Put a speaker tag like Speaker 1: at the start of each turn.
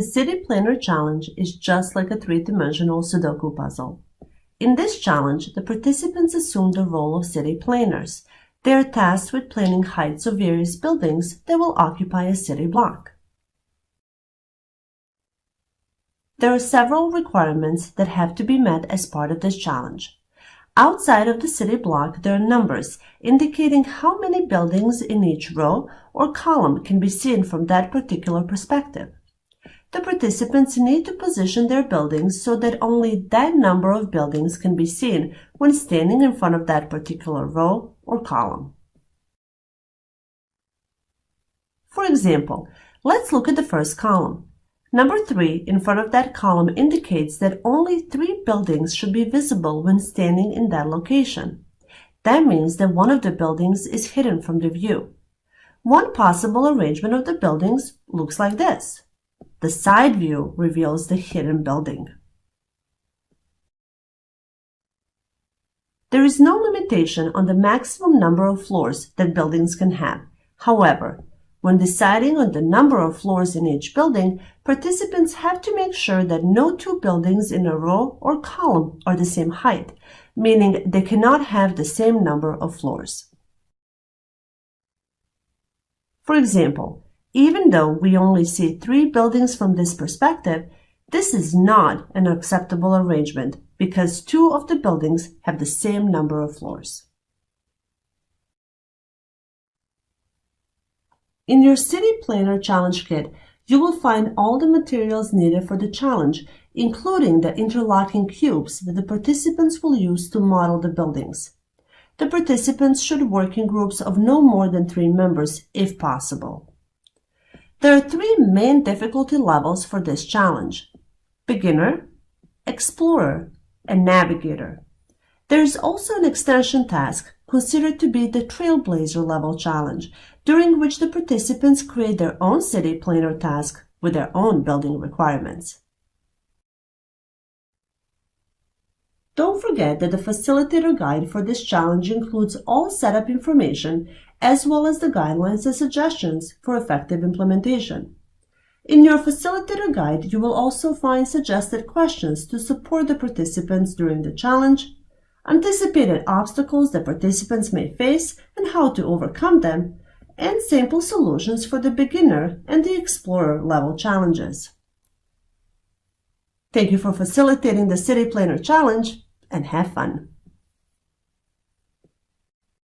Speaker 1: The City Planner Challenge is just like a three-dimensional Sudoku puzzle. In this challenge, the participants assume the role of city planners. They are tasked with planning heights of various buildings that will occupy a city block. There are several requirements that have to be met as part of this challenge. Outside of the city block, there are numbers indicating how many buildings in each row or column can be seen from that particular perspective. The participants need to position their buildings so that only that number of buildings can be seen when standing in front of that particular row or column. For example, let's look at the first column. Number 3 in front of that column indicates that only 3 buildings should be visible when standing in that location. That means that one of the buildings is hidden from the view. One possible arrangement of the buildings looks like this. The side view reveals the hidden building. There is no limitation on the maximum number of floors that buildings can have. However, when deciding on the number of floors in each building, participants have to make sure that no 2 buildings in a row or column are the same height, meaning they cannot have the same number of floors. For example, even though we only see 3 buildings from this perspective, this is not an acceptable arrangement because 2 of the buildings have the same number of floors. In your City Planner Challenge Kit, you will find all the materials needed for the challenge, including the interlocking cubes that the participants will use to model the buildings. The participants should work in groups of no more than 3 members, if possible. There are 3 main difficulty levels for this challenge: Beginner, Explorer, and Navigator. There is also an extension task considered to be the Trailblazer level challenge, during which the participants create their own city planner task with their own building requirements. Don't forget that the facilitator guide for this challenge includes all setup information as well as the guidelines and suggestions for effective implementation. In your facilitator guide, you will also find suggested questions to support the participants during the challenge, anticipated obstacles that participants may face and how to overcome them, and sample solutions for the beginner and the explorer level challenges. Thank you for facilitating the City Planner Challenge, and have fun!